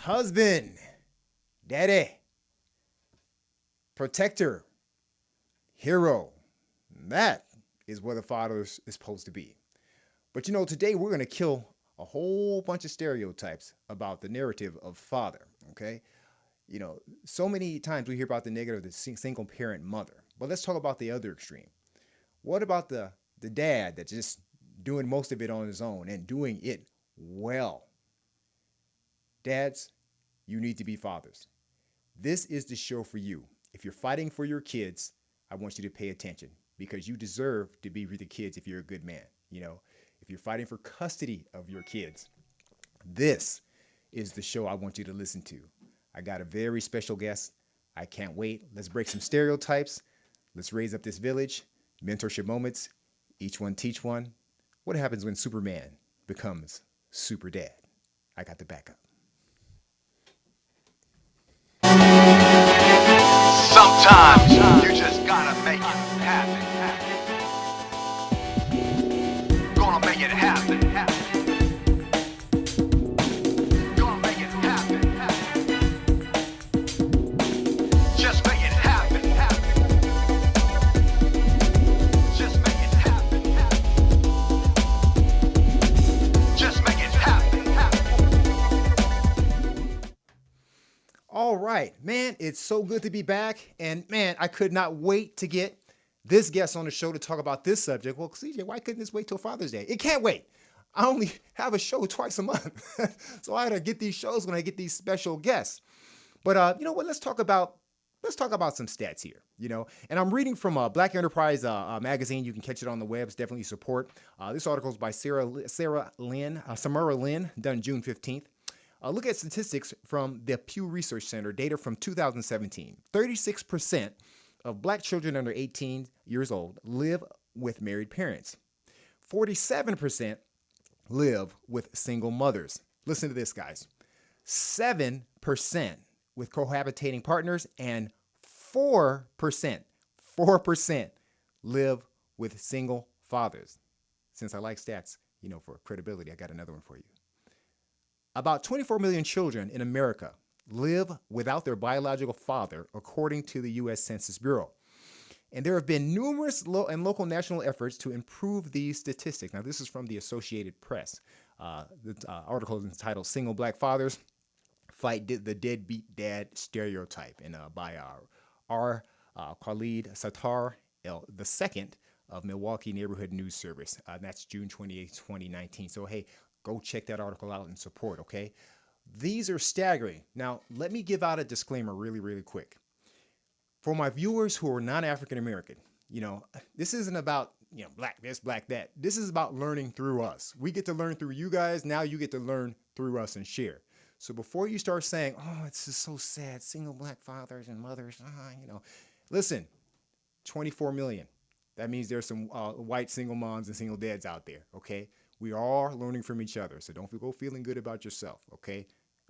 husband, daddy, protector, hero. That is what a father is supposed to be. But today we're going to kill a whole bunch of stereotypes about the narrative of father, okay? So many times we hear about the negative of the single parent mother. But let's talk about the other extreme. What about the dad that's just doing most of it on his own and doing it well? Dads, you need to be fathers. This is the show for you. If you're fighting for your kids, I want you to pay attention because you deserve to be with the kids if you're a good man. If you're fighting for custody of your kids, this is the show I want you to listen to. I got a very special guest. I can't wait. Let's break some stereotypes. Let's raise up this village. Mentorship moments. Each one teach one. What happens when Superman becomes super dad? I got the backup. Sometimes you just gotta make it happen. Gonna make it happen. Gonna make it happen. Just make it happen. Just make it happen. Just make it happen. All right, man, it's so good to be back. And man, I could not wait to get this guest on the show to talk about this subject. Well, CJ, why couldn't this wait till Father's Day? It can't wait. I only have a show twice a month. So I had to get these shows when I get these special guests. But you know what? Let's talk about some stats here, And I'm reading from Black Enterprise magazine. You can catch it on the web. It's definitely support. This article is by Samara Lynn, done June 15th. Look at statistics from the Pew Research Center, data from 2017. 36% of Black children under 18 years old live with married parents. 47% live with single mothers. Listen to this, guys. 7% with cohabitating partners, and 4% live with single fathers. Since I like stats, for credibility, I got another one for you. About 24 million children in America live without their biological father, according to the U.S. Census Bureau. And there have been numerous local national efforts to improve these statistics. Now, this is from the Associated Press. The article is entitled Single Black Fathers Fight the Deadbeat Dad Stereotype, and by R. Khalid Sattar II of Milwaukee Neighborhood News Service. That's June 28, 2019. So, hey, go check that article out and support, okay? These are staggering. Now, let me give out a disclaimer really, really quick. For my viewers who are not African American, this isn't about, black this, black that. This is about learning through us. We get to learn through you guys. Now you get to learn through us and share. So before you start saying, oh, it's just so sad, single black fathers and mothers, listen, 24 million. That means there's some white single moms and single dads out there, okay? We are learning from each other, so don't go feeling good about yourself, okay?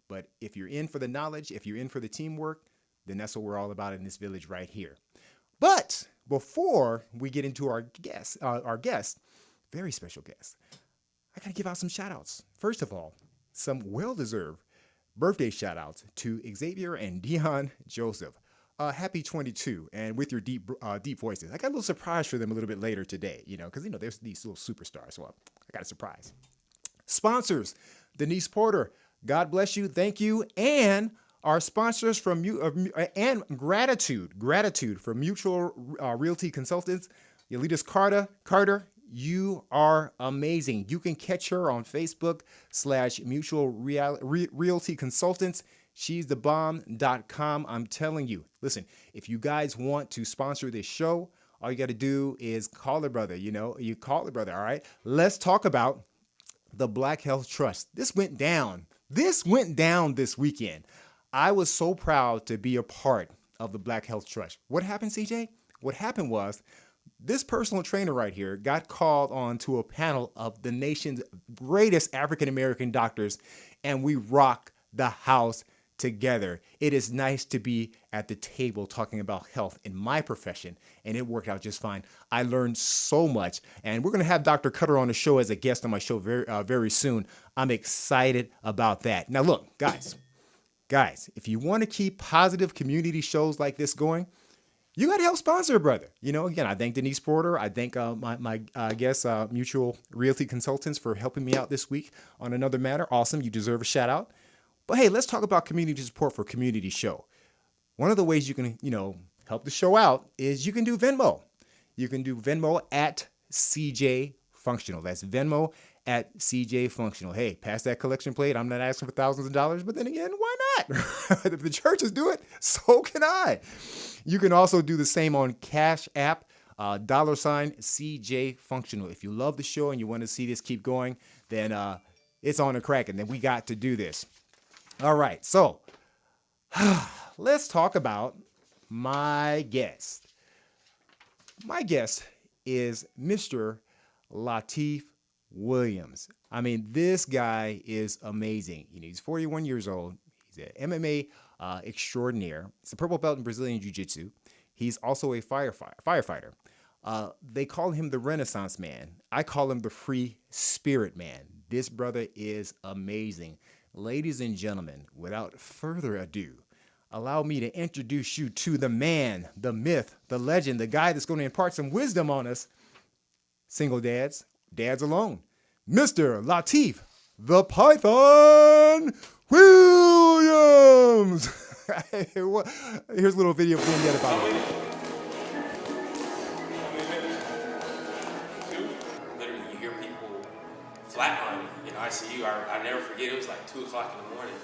But if you're in for the knowledge, if you're in for the teamwork, then that's what we're all about in this village right here. But before we get into our guest, very special guest, I got to give out some shout-outs. First of all, some well-deserved birthday shout-outs to Xavier and Dion Joseph. Happy 22, and with your deep voices. I got a little surprise for them a little bit later today, because, there's these little superstars, so I got a surprise. Sponsors, Denise Porter, God bless you, thank you, and our sponsors from and gratitude for Mutual Realty Consultants, Yolitas Carter, you are amazing. You can catch her on Facebook /Mutual Realty Consultants. She's the bomb.com. I'm telling you. Listen, if you guys want to sponsor this show, all you got to do is call her brother. You call her brother. All right. Let's talk about the Black Health Trust. This went down this weekend. I was so proud to be a part of the Black Health Trust. What happened, CJ? What happened was this personal trainer right here got called on to a panel of the nation's greatest African-American doctors, and we rock the house together. It is nice to be at the table talking about health in my profession, and it worked out just fine. I learned so much, and we're going to have Dr. Cutter on the show as a guest on my show very soon. I'm excited about that. Now, look, guys, Guys, if you want to keep positive community shows like this going, you got to help sponsor a brother. Again, I thank Denise Porter. I thank my guest, Mutual Realty Consultants, for helping me out this week on another matter. Awesome. You deserve a shout out. But hey, let's talk about community support for community show. One of the ways you can, help the show out is you can do Venmo. You can do Venmo at CJ Functional. That's Venmo at CJ Functional. Hey, pass that collection plate. I'm not asking for thousands of dollars, but then again, why not? If the churches do it, so can I. You can also do the same on Cash App, $CJ Functional. If you love the show and you want to see this keep going, then it's on the crack, and then we got to do this. All right, so let's talk about my guest. My guest is Mr. LaTeef Williams. I mean, this guy is amazing. He's 41 years old. He's an MMA extraordinaire. He's a purple belt in Brazilian Jiu-Jitsu. He's also a firefighter. They call him the Renaissance Man. I call him the Free Spirit Man. This brother is amazing. Ladies and gentlemen, without further ado, allow me to introduce you to the man, the myth, the legend, the guy that's going to impart some wisdom on us. Single dads, dads alone. Mr. LaTeef, the Python Williams. Here's a little video vignette about it. Literally, you hear people flatlining in ICU. I never forget, it was like 2 o'clock in the morning.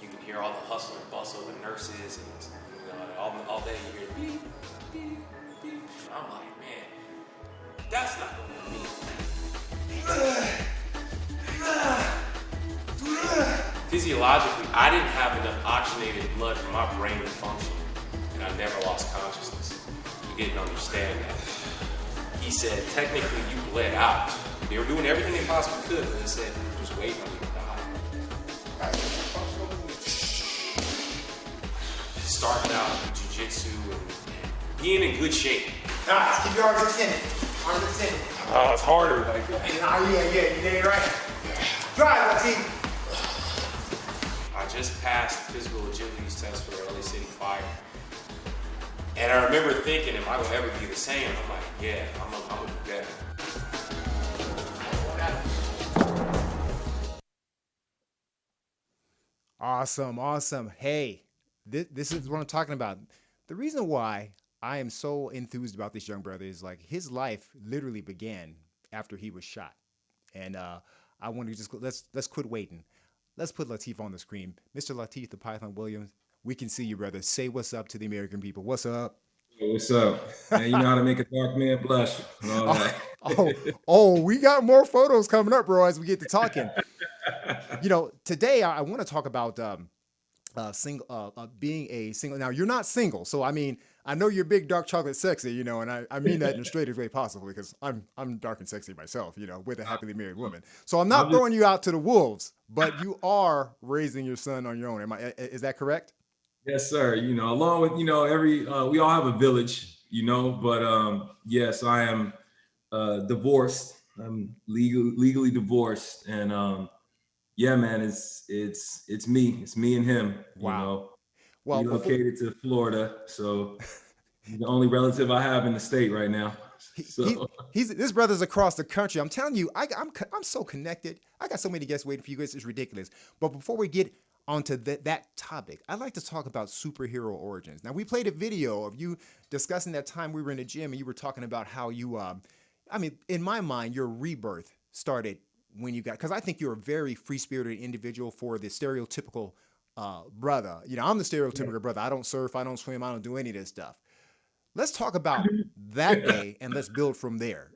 You can hear all the hustle and bustle of the nurses, and all day you hear beep, beep, beep. I'm like, man, that's not going to be. Physiologically, I didn't have enough oxygenated blood for my brain to function, and I never lost consciousness. He didn't understand that. He said, technically, you bled out. They were doing everything they possibly could, but he said, just wait on you to die. Starting out with jiu-jitsu and being in good shape. Nah, keep your arms extended. Arms extended. Oh, it's harder. Like, Yeah, you did it right. Drive, LaTeef. I just passed the physical agility test for the LA City Fire. And I remember thinking, am I going to ever be the same? I'm like, yeah, I'm going to be better. Awesome. Hey, this is what I'm talking about. The reason why I am so enthused about this young brother is like his life literally began after he was shot. And I want to just let's quit waiting. Let's put LaTeef on the screen. Mr. LaTeef, the Python Williams, we can see you, brother. Say what's up to the American people. What's up? Hey, what's up? Man, you know how to make a dark man blush and all that. We got more photos coming up, bro, as we get to talking. Today I want to talk about being a single. Now, you're not single, so I mean, I know you're big, dark chocolate sexy, and I mean that in the straightest way possible, because I'm dark and sexy myself, with a happily married woman. So I'm not throwing you out to the wolves, but you are raising your son on your own. Is that correct? Yes, sir. Along with, we all have a village, but yes, I am divorced. I'm legally divorced. And yeah, man, it's me. It's me and him. Wow. Well, relocated to Florida, so he's the only relative I have in the state right now. So this brother's across the country. I'm telling you, I'm so connected. I got so many guests waiting for you guys. It's ridiculous. But before we get onto that topic, I'd like to talk about superhero origins. Now, we played a video of you discussing that time we were in the gym, and you were talking about how you, in my mind, your rebirth started when you got, because I think you're a very free-spirited individual for the stereotypical brother. I'm the stereotypical brother. I don't surf, I don't swim, I don't do any of this stuff. Let's talk about that day and let's build from there.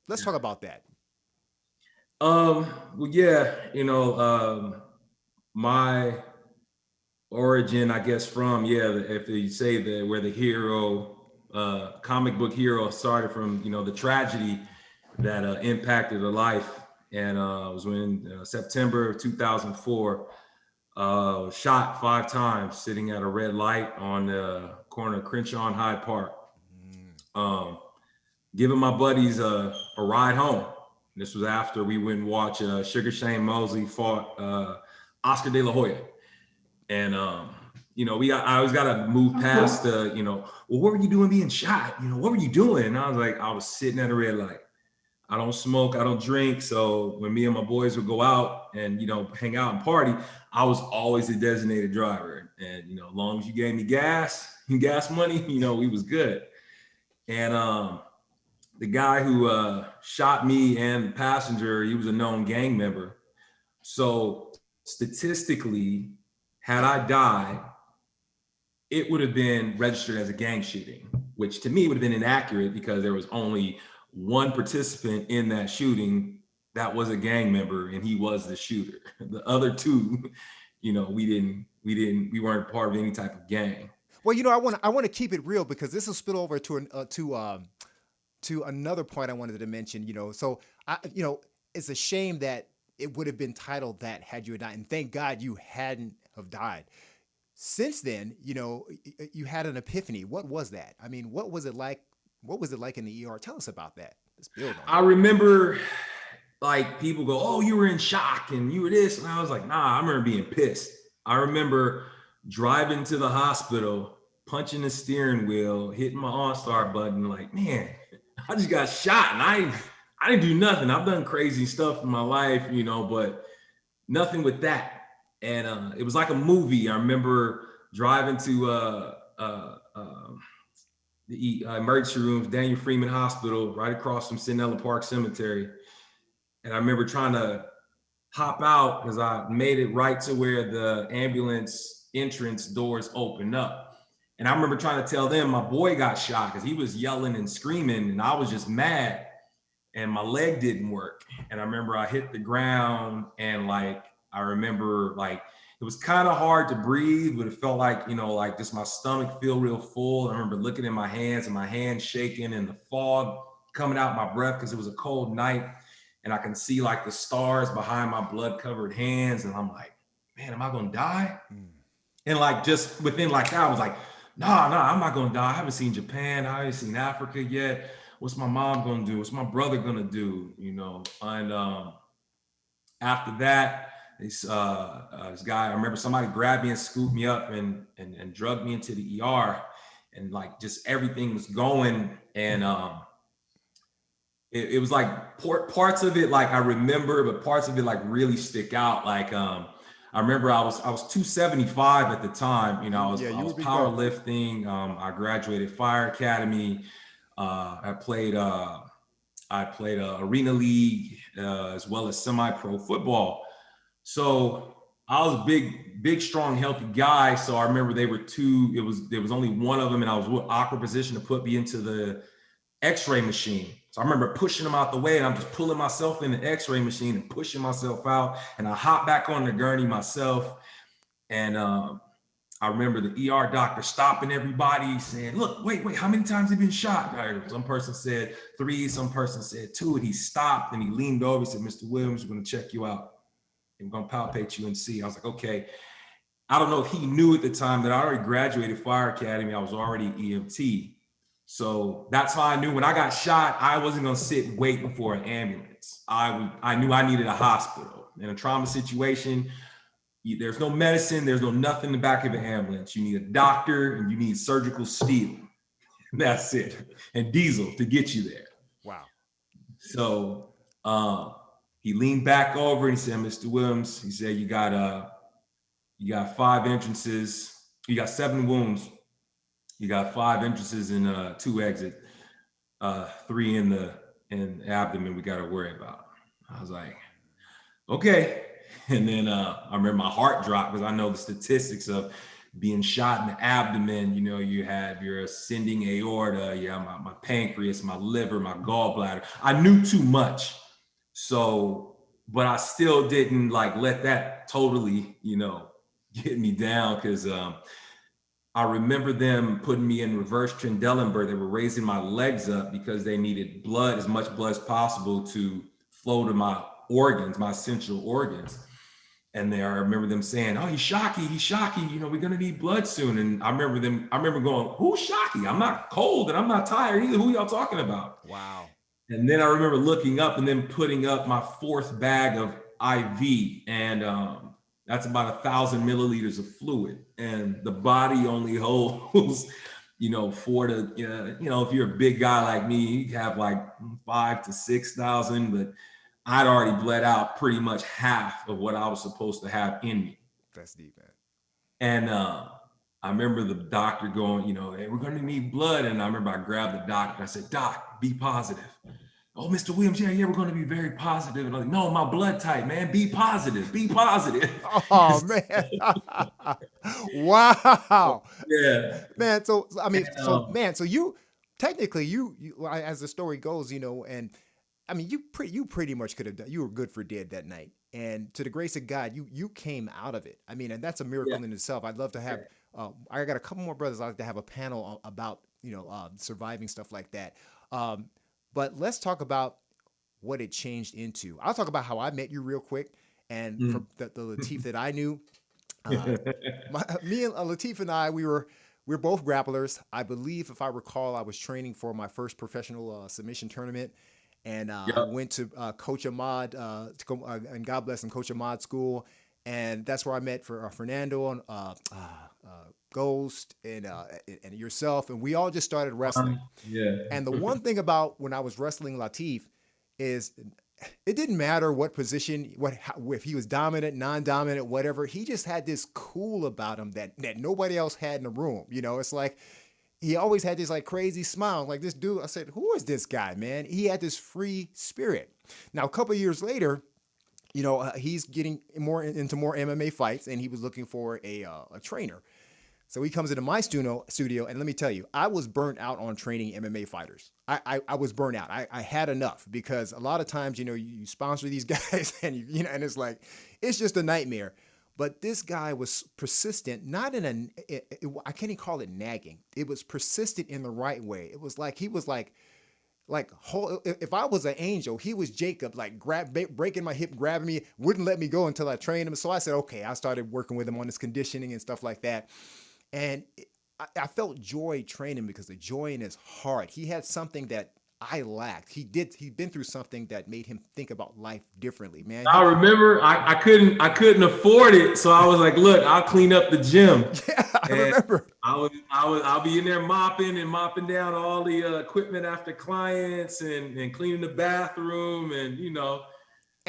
Let's talk about that. Well, yeah, my origin, I guess, from, if you say that where the hero, comic book hero started from, the tragedy that impacted her life. And it was when September of 2004, shot 5 times sitting at a red light on the corner of Crenshaw and Hyde Park. Giving my buddies a ride home. This was after we went and watched Sugar Shane Mosley fought Oscar De La Hoya. And, I always got to move past well, what were you doing being shot? What were you doing? And I was like, I was sitting at a red light. I don't smoke, I don't drink. So when me and my boys would go out and, hang out and party, I was always the designated driver. And, as long as you gave me gas money, we was good. And the guy who shot me and the passenger, he was a known gang member. So statistically, had I died, it would have been registered as a gang shooting, which to me would have been inaccurate because there was only one participant in that shooting that was a gang member, and he was the shooter. The other two, we weren't part of any type of gang. Well, I want to keep it real because this will spill over to another point I wanted to mention. So it's a shame that it would have been titled that had you died, and thank God you hadn't have died. Since then, you had an epiphany. What was that? I mean, what was it like? What was it like in the ER? Tell us about that. Let's build on that. I remember, like, people go, "Oh, you were in shock and you were this," and I was like, "Nah." I remember being pissed. I remember driving to the hospital, punching the steering wheel, hitting my OnStar button, like, man, I just got shot and I didn't do nothing. I've done crazy stuff in my life, but nothing with that. And it was like a movie. I remember driving to the emergency rooms, Daniel Freeman Hospital, right across from Centinela Park Cemetery. And I remember trying to hop out because I made it right to where the ambulance entrance doors opened up. And I remember trying to tell them my boy got shot because he was yelling and screaming and I was just mad and my leg didn't work. And I remember I hit the ground and I remember it was kind of hard to breathe, but it felt like, just my stomach feel real full. I remember looking at my hands and my hands shaking and the fog coming out my breath because it was a cold night. And I can see the stars behind my blood covered hands. And I'm like, man, am I going to die? And just within that, I was like, nah, I'm not going to die. I haven't seen Japan. I haven't seen Africa yet. What's my mom going to do? What's my brother going to do? And after that, this guy, I remember somebody grabbed me and scooped me up and drugged me into the ER, and just everything was going. And it was parts of it I remember, but parts of it really stick out. I remember I was 275 at the time. I was powerlifting. I graduated Fire Academy. I played Arena League as well as semi-pro football. So I was a big, strong, healthy guy. So I remember there was only one of them, and I was with awkward position to put me into the X-ray machine. So I remember pushing them out the way, and I'm just pulling myself in the X-ray machine and pushing myself out. And I hop back on the gurney myself. And I remember the ER doctor stopping everybody saying, "Look, wait, how many times have you been shot?" Some person said 3, some person said 2, and he stopped and he leaned over and said, "Mr. Williams, we're going to check you out. I'm going to palpate you and see." I was like, okay. I don't know if he knew at the time that I already graduated Fire Academy. I was already EMT. So that's how I knew when I got shot, I wasn't going to sit waiting for an ambulance. I knew I needed a hospital. In a trauma situation, there's no medicine, there's no nothing in the back of an ambulance. You need a doctor and you need surgical steel. That's it. And diesel to get you there. Wow. So he leaned back over and he said, "Mr. Williams," he said, you got 5 entrances. You got 7 wounds. You got 5 entrances and 2 exits, 3 in the abdomen we got to worry about. I was like, okay. And then I remember my heart dropped because I know the statistics of being shot in the abdomen. You have your ascending aorta, my pancreas, my liver, my gallbladder. I knew too much. So, but I still didn't let that totally, get me down because I remember them putting me in reverse Trendelenburg. They were raising my legs up because they needed blood, as much blood as possible to flow to my organs, my essential organs. And I remember them saying, "Oh, he's shocky. We're going to need blood soon." And I remember going, "Who's shocky? I'm not cold and I'm not tired either. Who y'all talking about?" Wow. And then I remember looking up and then putting up my 4th bag of IV. And That's about 1,000 milliliters of fluid, and the body only holds, 4 to, if you're a big guy like me, you have like 5 to 6,000, but I'd already bled out pretty much half of what I was supposed to have in me. That's deep, man. And I remember the doctor going, hey, we're going to need blood. And I remember I grabbed the doctor and I said, Doc, be positive. Oh, Mr. Williams, yeah, we're going to be very positive. And I'm like, no, my blood type, man, be positive, be positive. Oh, man. Wow. Yeah. Man, so I mean, And, so you technically you as the story goes, and I mean, you pretty much could have done. You were good for dead that night, and to the grace of God, you came out of it. I mean, and that's a miracle yeah. in itself. I'd love to have. I got a couple more brothers. I'd like to have a panel about surviving stuff like that. But let's talk about what it changed into. I'll talk about how I met you real quick, and from the LaTeef that I knew. Me and LaTeef and I, we're both grapplers. I believe, if I recall, I was training for my first professional submission tournament, and I went to Coach Ahmad, and God bless him, Coach Ahmad School, and that's where I met for Fernando and Ghost and yourself, and we all just started wrestling. Yeah. And the one thing about when I was wrestling LaTeef is it didn't matter what position, if he was dominant, non-dominant, whatever. He just had this cool about him that nobody else had in the room. It's like he always had this like crazy smile. Like this dude, I said, who is this guy, man? He had this free spirit. Now, a couple of years later, he's getting into more MMA fights, and he was looking for a trainer. So he comes into my studio, and let me tell you, I was burnt out on training MMA fighters. I was burnt out. I had enough, because a lot of times, you sponsor these guys, and and it's like, it's just a nightmare. But this guy was persistent, not in I can't even call it nagging. It was persistent in the right way. It was like, he was like if I was an angel, he was Jacob, like breaking my hip, grabbing me, wouldn't let me go until I trained him. So I said, okay, I started working with him on his conditioning and stuff like that. And I felt joy training, because the joy in his heart, he had something that I lacked. He'd been through something that made him think about life differently, man. I remember I couldn't afford it. So I was like, look, I'll clean up the gym. Yeah, I remember. I'll be in there mopping down all the equipment after clients and cleaning the bathroom, and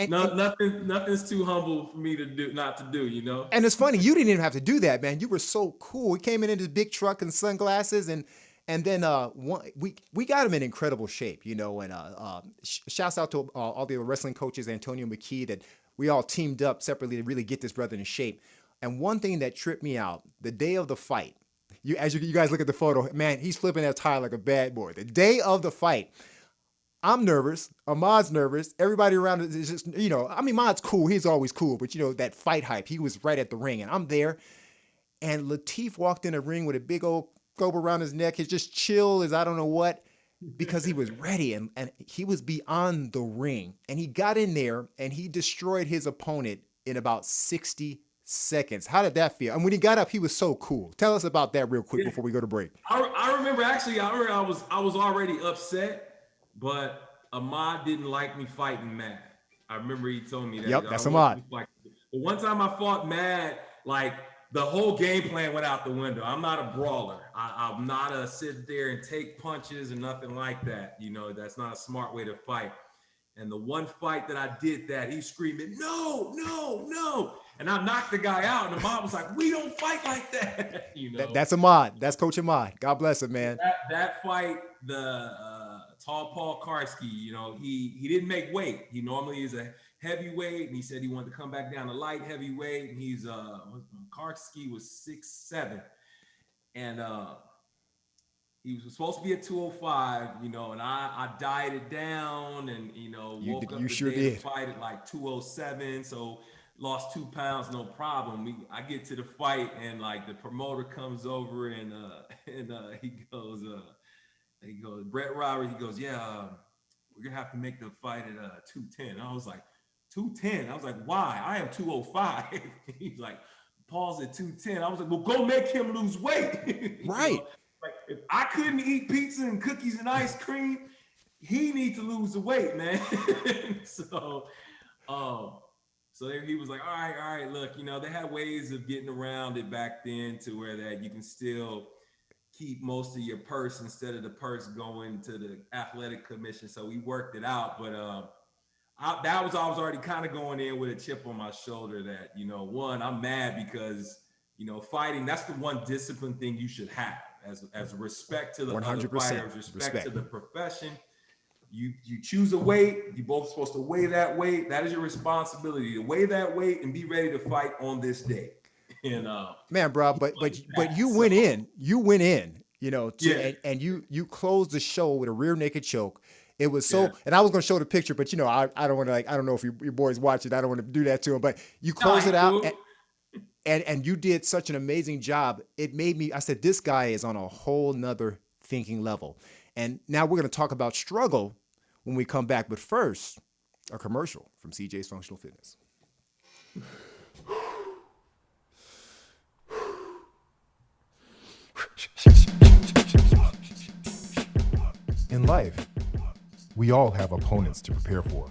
nothing's too humble for me to do, not to do, And it's funny, you didn't even have to do that, man. You were so cool. He came in this big truck and sunglasses, and then we got him in incredible shape, and shouts out to all the wrestling coaches, Antonio McKee, that we all teamed up separately to really get this brother in shape. And one thing that tripped me out, the day of the fight, you guys look at the photo, man, he's flipping that tire like a bad boy. The day of the fight, I'm nervous. Ahmad's nervous. Everybody around is just, Ahmad's cool. He's always cool. But, that fight hype, he was right at the ring. And I'm there. And LaTeef walked in the ring with a big old rope around his neck. He's just chill as I don't know what, because he was ready. And he was beyond the ring. And he got in there, and he destroyed his opponent in about 60 seconds. How did that feel? And when he got up, he was so cool. Tell us about that real quick before we go to break. I remember I was already upset. But Ahmad didn't like me fighting Mad. I remember he told me that. Yep, that's Ahmad. But one time I fought Mad, like the whole game plan went out the window. I'm not a brawler. I'm not a sit there and take punches and nothing like that. That's not a smart way to fight. And the one fight that I did that, he's screaming, no, no, no. And I knocked the guy out, and Ahmad was like, we don't fight like that. That's Ahmad. That's Coach Ahmad. God bless him, man. That fight, the Tall Paul Karski, he didn't make weight. He normally is a heavyweight, and he said he wanted to come back down to light heavyweight. And he's Karski was 6'7", and he was supposed to be at 205, and I dieted down, and woke up the day to fight at like 207, so lost 2 pounds, no problem. I get to the fight, and like the promoter comes over, and he goes, Brett Roberts, he goes, yeah, we're gonna have to make the fight at 210. I was like, 210? I was like, why? I am 205. He's like, Paul's at 210. I was like, well, go make him lose weight. Right. Like, if I couldn't eat pizza and cookies and ice cream, he needs to lose the weight, man. So So he was like, all right, look, they had ways of getting around it back then to where that you can still keep most of your purse instead of the purse going to the athletic commission. So we worked it out. But I was already kind of going in with a chip on my shoulder that, one, I'm mad because, fighting, that's the one discipline thing you should have as respect to the other 100% fighters, respect to the profession. You choose a weight, you both supposed to weigh that weight. That is your responsibility to weigh that weight and be ready to fight on this day. And man, bro, but you went in, and you closed the show with a rear naked choke. It was so, and I was going to show the picture, but I don't want to, I don't know if your boys watch it. I don't want to do that to him, but you closed it out and you did such an amazing job. It made me, I said, this guy is on a whole nother thinking level. And now we're going to talk about struggle when we come back. But first, a commercial from CJ's Functional Fitness. In life, we all have opponents to prepare for.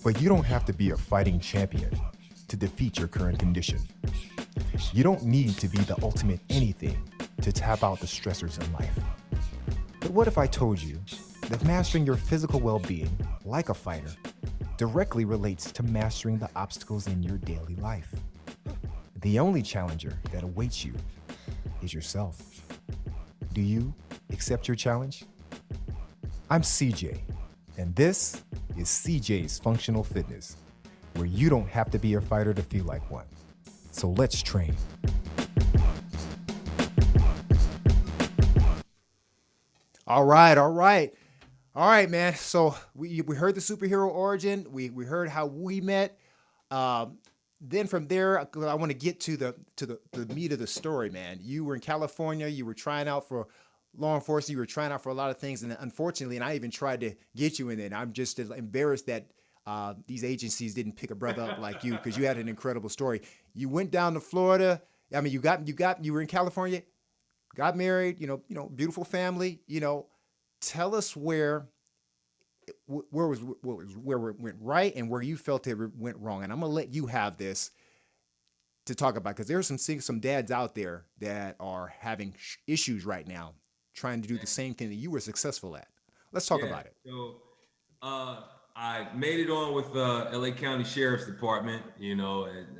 But you don't have to be a fighting champion to defeat your current condition. You don't need to be the ultimate anything to tap out the stressors in life. But what if I told you that mastering your physical well-being, like a fighter, directly relates to mastering the obstacles in your daily life? The only challenger that awaits you is yourself. Do you accept your challenge? I'm CJ, and this is CJ's Functional Fitness, where you don't have to be a fighter to feel like one. So let's train. All right, man. So we heard the superhero origin. We heard how we met. Then from there, I want to get to the meat of the story, man. You were in California. You were trying out for law enforcement. You were trying out for a lot of things, and unfortunately, and I even tried to get you in there. And I'm just embarrassed that these agencies didn't pick a brother up like you, because you had an incredible story. You went down to Florida. I mean, you were in California, got married. Beautiful family. Tell us where it went right and where you felt it went wrong. And I'm gonna let you have this to talk about, because there's some dads out there that are having issues right now, trying to do the same thing that you were successful at. Let's talk about it. So I made it on with LA County Sheriff's Department,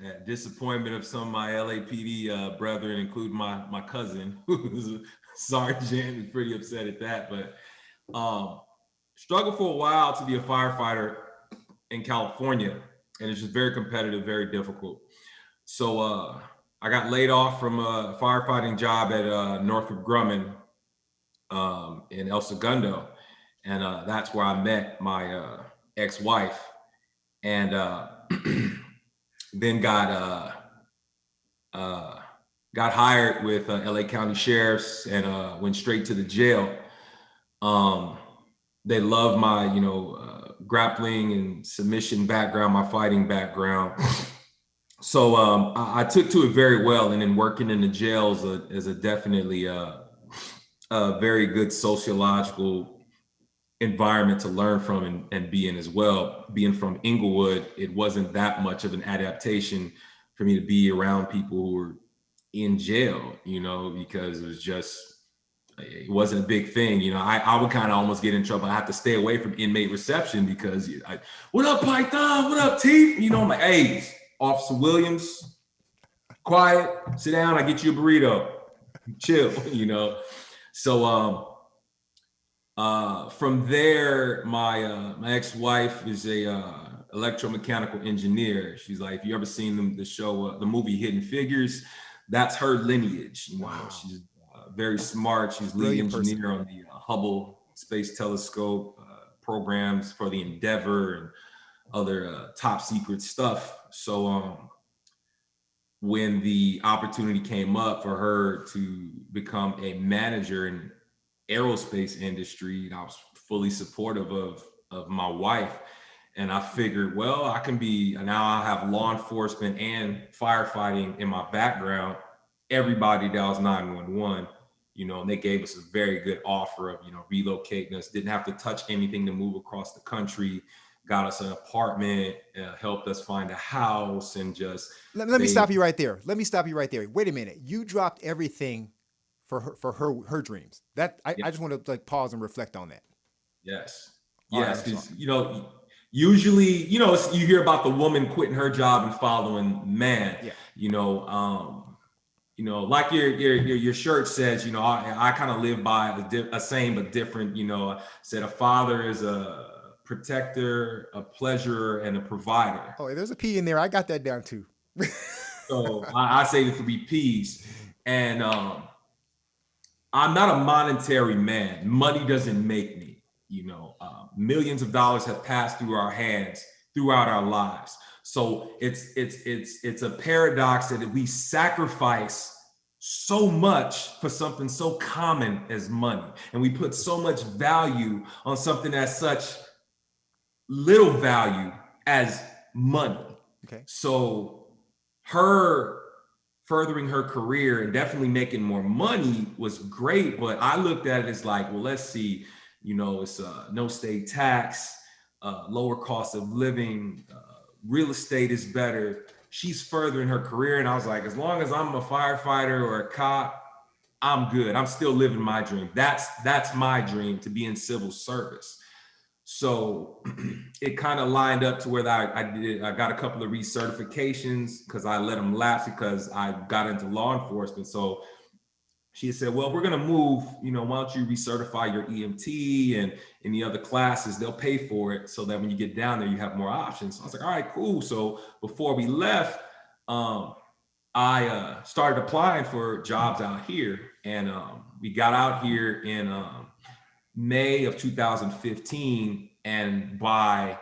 at disappointment of some of my LAPD brethren, including my cousin, who's a sergeant, and pretty upset at that. But struggled for a while to be a firefighter in California, and it's just very competitive, very difficult. So I got laid off from a firefighting job at Northrop Grumman in El Segundo, and that's where I met my ex-wife, and then got hired with LA County Sheriff's and went straight to the jail. They love my, grappling and submission background, my fighting background. So I took to it very well, and then working in the jails is a definitely a very good sociological environment to learn from and be in as well. Being from Inglewood, it wasn't that much of an adaptation for me to be around people who were in jail, because it wasn't a big thing. I would kind of almost get in trouble. I have to stay away from inmate reception because what up, Python? What up, Teeth? I'm like, hey, Officer Williams, quiet, sit down. I get you a burrito, chill, So from there, my ex-wife is a electromechanical engineer. She's like, if you ever seen the show, the movie Hidden Figures, that's her lineage. Wow. She's very smart. She's lead engineer on the Hubble Space Telescope programs for the Endeavor and other top secret stuff. So when the opportunity came up for her to become a manager in aerospace industry, I was fully supportive of my wife. And I figured, well, I can now I have law enforcement and firefighting in my background. Everybody dials 911, and they gave us a very good offer of, relocating us. Didn't have to touch anything to move across the country. got us an apartment, helped us find a house, and just Let me stop you right there. Let me stop you right there. Wait a minute. You dropped everything for her dreams. That I just want to like pause and reflect on that. Yes. All right, Yes. I'm Because, usually, you hear about the woman quitting her job and following man. Yeah. Like your shirt says, I kind of live by a saying, but different, said a father is a protector, a pleasurer, and a provider. Oh, there's a P in there. I got that down too. So I say the 3 P's. And I'm not a monetary man. Money doesn't make me. Millions of dollars have passed through our hands throughout our lives. So it's a paradox that we sacrifice so much for something so common as money, and we put so much value on something that's such little value as money. Okay. So her furthering her career and definitely making more money was great, but I looked at it as like, well, let's see, it's no state tax, lower cost of living, real estate is better. She's furthering her career. And I was like, as long as I'm a firefighter or a cop, I'm good. I'm still living my dream. That's my dream, to be in civil service. So it kind of lined up to where I got a couple of recertifications because I let them lapse because I got into law enforcement. So she said, well, we're going to move, why don't you recertify your EMT and any other classes, they'll pay for it so that when you get down there, you have more options. So I was like, all right, cool. So before we left, I started applying for jobs out here, and we got out here in May of 2015. And by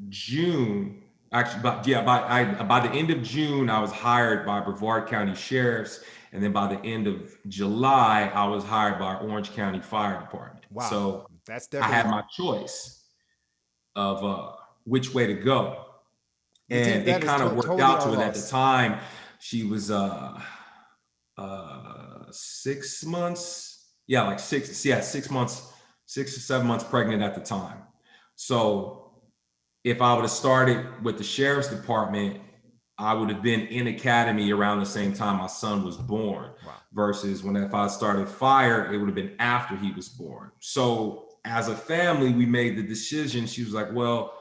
June, actually, by the end of June, I was hired by Brevard County Sheriffs, and then by the end of July, I was hired by Orange County Fire Department. Wow, so that's I definitely. had my choice of which way to go, and it kind of worked totally out to our it. At the loss. time, she was 6 months, like 6 months, 6 or 7 months pregnant at the time. So if I would have started with the sheriff's department, I would have been in academy around the same time my son was born. Wow. Versus if I started fire, it would have been after he was born. So as a family, we made the decision. She was like, well,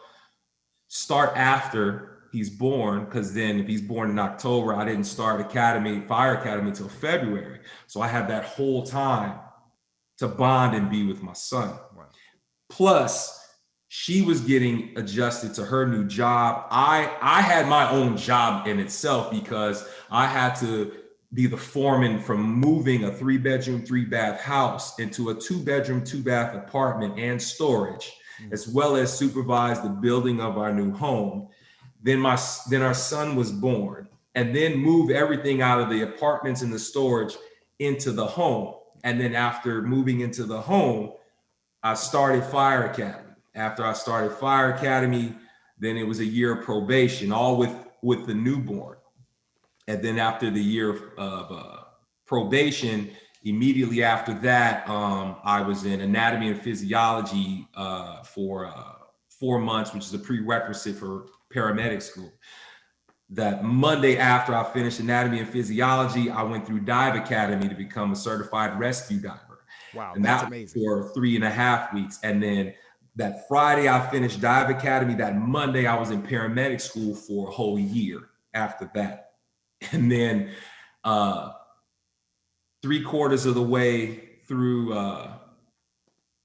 start after he's born, because then if he's born in October, I didn't start fire academy till February. So I had that whole time to bond and be with my son. Wow. Plus, she was getting adjusted to her new job. I had my own job in itself because I had to be the foreman from moving a 3-bedroom, 3-bath house into a 2-bedroom, 2-bath apartment and storage, as well as supervise the building of our new home. Then our son was born, and then move everything out of the apartments and the storage into the home. And then after moving into the home, I started Fire Academy. After I started Fire Academy, then it was a year of probation, all with the newborn. And then after the year of probation, immediately after that, I was in anatomy and physiology for 4 months, which is a prerequisite for paramedic school. That Monday after I finished anatomy and physiology, I went through Dive Academy to become a certified rescue diver. Wow, and that's that amazing. For 3.5 weeks. And then that Friday I finished Dive Academy. That Monday I was in paramedic school for a whole year after that. And then 3/4 of the way through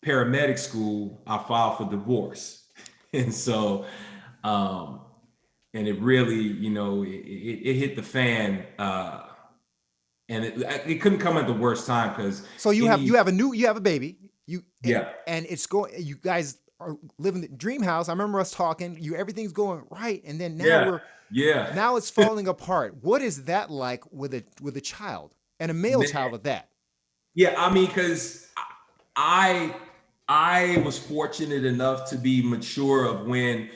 paramedic school, I filed for divorce. And so, and it really, it hit the fan, and it couldn't come at the worst time because. So you have a baby. Yeah. And it's going. You guys are living the dream house. I remember us talking. Everything's going right, and then now now it's falling apart. What is that like with a child and a male child at that? Yeah, I mean, because I was fortunate enough to be mature of when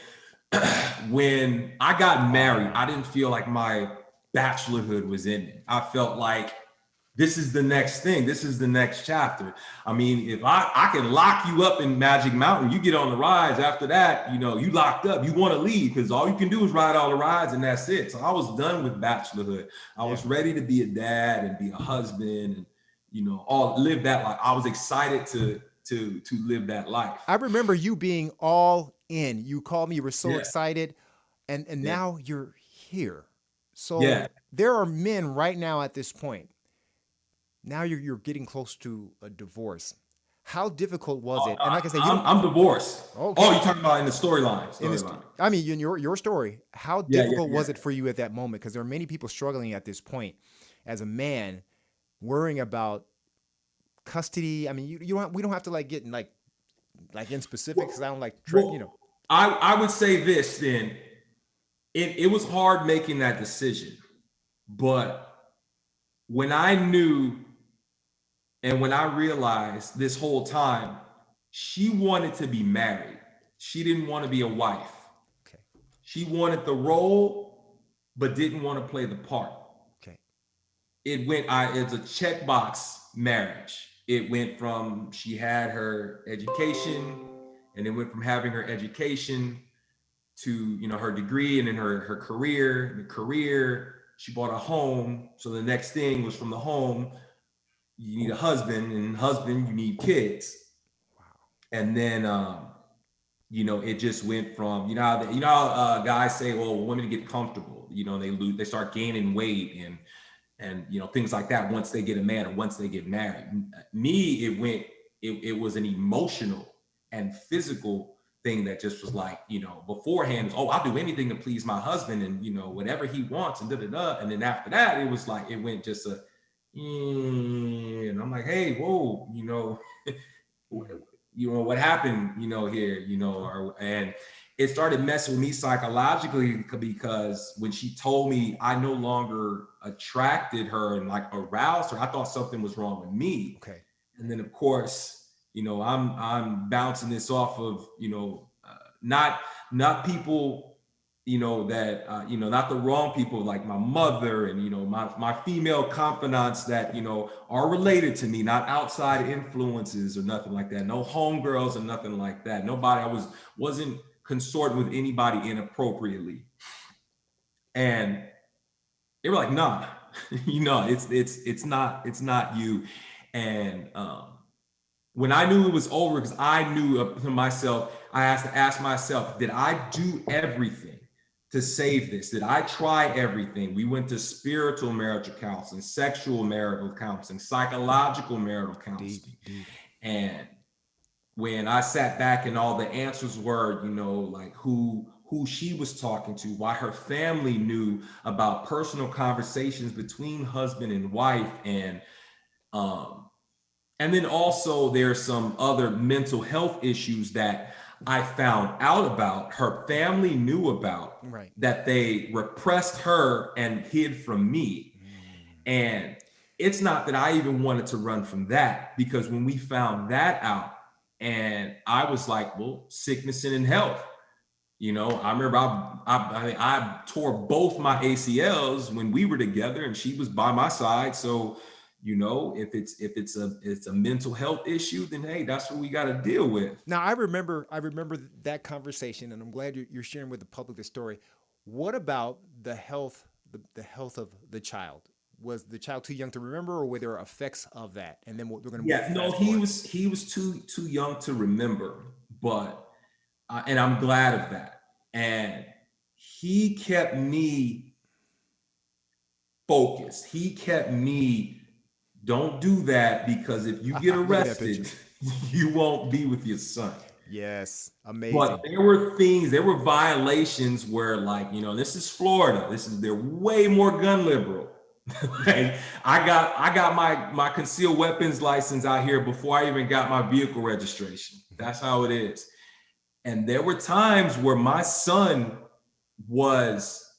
I got married. I didn't feel like my bachelorhood was in it. I felt like this is the next thing. This is the next chapter. I mean, if I can lock you up in Magic Mountain, you get on the rides. After that, you know, you locked up. You want to leave because all you can do is ride all the rides, and that's it. So I was done with bachelorhood. I was ready to be a dad and be a husband, and you know, live that life. I was excited to live that life. I remember you being all in. You called me. You were so excited, and now you're here. So there are men right now at this point. Now you're getting close to a divorce. How difficult was it? And like I said, I'm divorced. Okay. Oh, you're talking about in the storyline. I mean, in your story, how difficult was it for you at that moment? Because there are many people struggling at this point as a man, worrying about custody. I mean, we don't have to like get in like in specifics. Because I don't like you know. I would say this then. It was hard making that decision, but when I knew. And when I realized this whole time, she wanted to be married. She didn't want to be a wife. Okay. She wanted the role, but didn't want to play the part. Okay. It's a checkbox marriage. It went from she had her education, and it went from having her education to, you know, her degree, and then her career. The career, she bought a home. So the next thing was from the home. You need a husband, and husband, you need kids. Wow. And then, you know, it just went from, guys say, well, women get comfortable, you know, they start gaining weight and, you know, things like that once they get a man or once they get married. Me, it was an emotional and physical thing that just was like, you know, beforehand, I'll do anything to please my husband and, you know, whatever he wants and da-da-da. And then after that, it was like, it went just and I'm like, hey, whoa, you know, what happened, you know, here, you know, and it started messing with me psychologically because when she told me I no longer attracted her and like aroused her, I thought something was wrong with me. Okay. And then of course, you know, I'm bouncing this off of, you know, not people, you know, that, you know, not the wrong people like my mother and, you know, my female confidants that, you know, are related to me, not outside influences or nothing like that. No homegirls or nothing like that. Nobody, wasn't consorting with anybody inappropriately. And they were like, nah, you know, it's not you. And when I knew it was over, because I knew to myself, I had to ask myself, did I do everything to save this? Did I try everything? We went to spiritual marital counseling, sexual marital counseling, psychological marital counseling. Deep. And when I sat back and all the answers were, you know, like who she was talking to, why her family knew about personal conversations between husband and wife, and then also there's some other mental health issues that I found out about, her family knew about, right, that they repressed her and hid from me. And it's not that I even wanted to run from that, because when we found that out, and I was like, well, sickness and in health. You know, I remember I tore both my ACLs when we were together and she was by my side. So, you know, if it's a mental health issue, then hey, that's what we got to deal with. Now, I remember that conversation, and I'm glad you're sharing with the public the story. What about the health of the child? Was the child too young to remember, or were there effects of that? And then we're going to he was too young to remember, but and I'm glad of that. And he kept me focused. He kept me, don't do that, because if you get arrested, you won't be with your son. Yes, amazing. But there were violations where, like, you know, this is Florida. They're way more gun liberal. Like, I got my concealed weapons license out here before I even got my vehicle registration. That's how it is. And there were times where my son was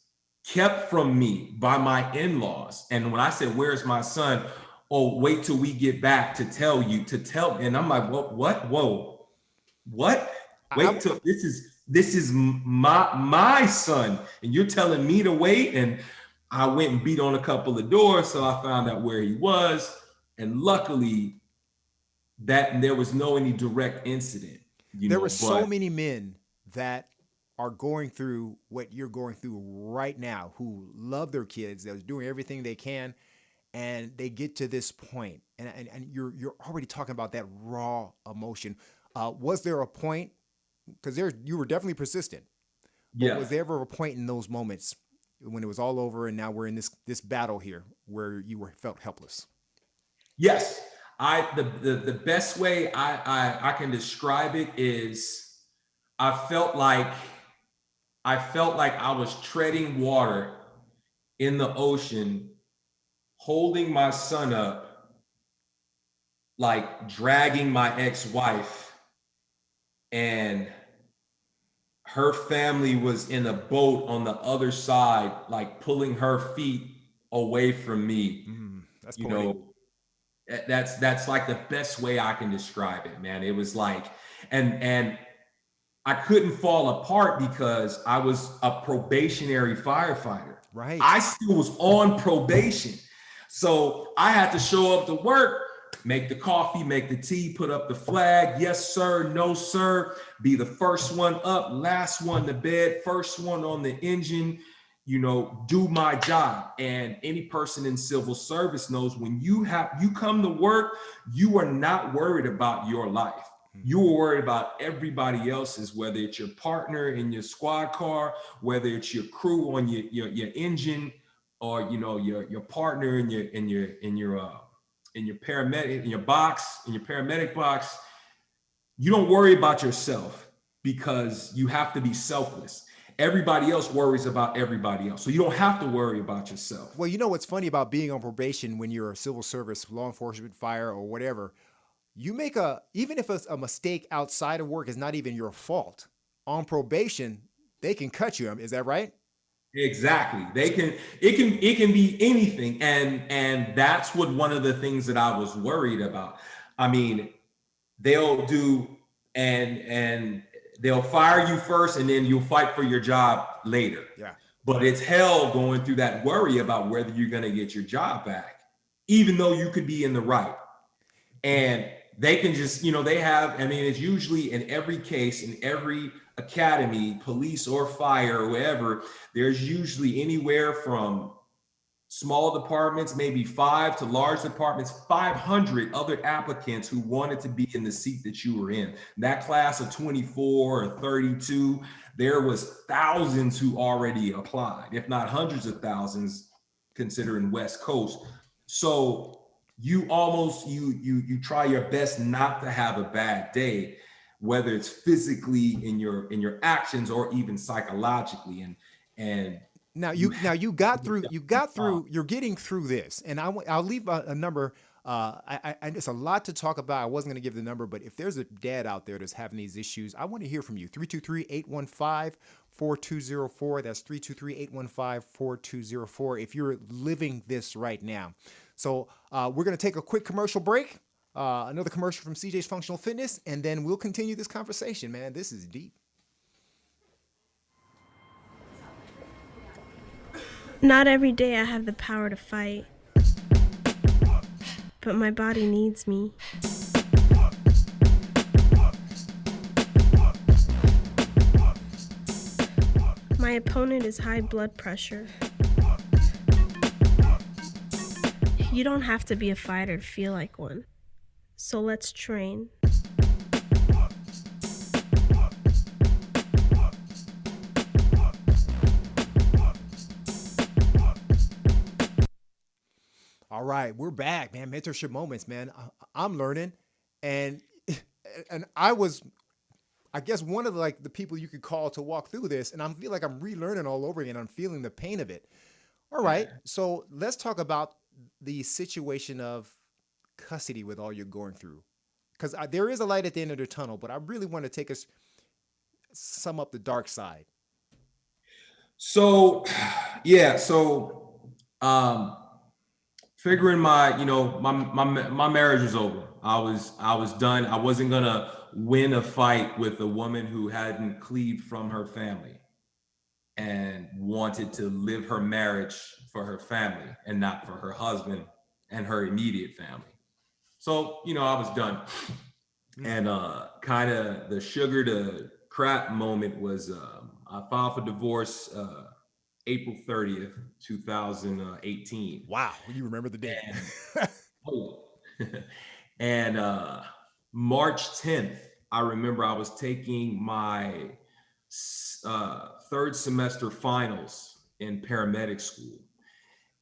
kept from me by my in-laws. And when I said, where's my son? Oh, wait till we get back to tell. And I'm like, what? Whoa, what? Wait till this is my son. And you're telling me to wait. And I went and beat on a couple of doors, so I found out where he was. And luckily, that there was no any direct incident, There were so but many men that are going through what you're going through right now, who love their kids, they're doing everything they can, and they get to this point, and you're already talking about that raw emotion. Was there a point? Because there you were definitely persistent, but yeah. was there ever a point in those moments when it was all over and now we're in this battle here where you were felt helpless? Yes, the best way I can describe it is I felt like I was treading water in the ocean, holding my son up, like dragging my ex-wife, and her family was in a boat on the other side, like pulling her feet away from me. That's You poetic. know, that's like the best way I can describe it, man. It was like, and I couldn't fall apart because I was a probationary firefighter. Right. I still was on probation. So I had to show up to work, make the coffee, make the tea, put up the flag. Yes, sir. No, sir. Be the first one up, last one to bed, first one on the engine, do my job. And any person in civil service knows when you come to work, you are not worried about your life. You are worried about everybody else's, whether it's your partner in your squad car, whether it's your crew on your engine, or your partner in your paramedic in your box, in your paramedic box. You don't worry about yourself because you have to be selfless. Everybody else worries about everybody else. So you don't have to worry about yourself. Well, you know what's funny about being on probation when you're a civil service, law enforcement, fire, or whatever, you make even if it's a mistake outside of work is not even your fault. On probation, they can cut you. Is that right? Exactly. It can be anything. And that's what one of the things that I was worried about. I mean, they'll do and they'll fire you first and then you'll fight for your job later. Yeah. But it's hell going through that worry about whether you're going to get your job back, even though you could be in the right. And they can just, it's usually in every case, in every academy, police or fire or wherever, there's usually anywhere from small departments, maybe 5 to large departments, 500 other applicants who wanted to be in the seat that you were in. That class of 24 or 32, there was thousands who already applied, if not hundreds of thousands, considering West Coast. So you try your best not to have a bad day, whether it's physically in your actions or even psychologically. And Now you got through. You're getting through this, and I'll leave a number. I it's a lot to talk about. I wasn't going to give the number, but if there's a dad out there that's having these issues, I want to hear from you. 323-815-4204. That's 323-815-4204. If you're living this right now. So we're going to take a quick commercial break. Another commercial from CJ's Functional Fitness, and then we'll continue this conversation, man. This is deep. Not every day I have the power to fight, but my body needs me. My opponent is high blood pressure. You don't have to be a fighter to feel like one, so let's train. All right, we're back, man. Mentorship moments, man. I'm learning, and I was, I guess, one of the people you could call to walk through this, and I feel like I'm relearning all over again. I'm feeling the pain of it. All right, so let's talk about the situation of custody with all you're going through, because there is a light at the end of the tunnel, but I really want to take us sum up the dark side. So, yeah, figuring my marriage was over. I was done. I wasn't gonna win a fight with a woman who hadn't cleaved from her family. and wanted to live her marriage for her family and not for her husband and her immediate family. So, you know, I was done. And kind of the sugar to crap moment was I filed for divorce April 30th, 2018. Wow, you remember the date. And March 10th, I remember I was taking my third semester finals in paramedic school.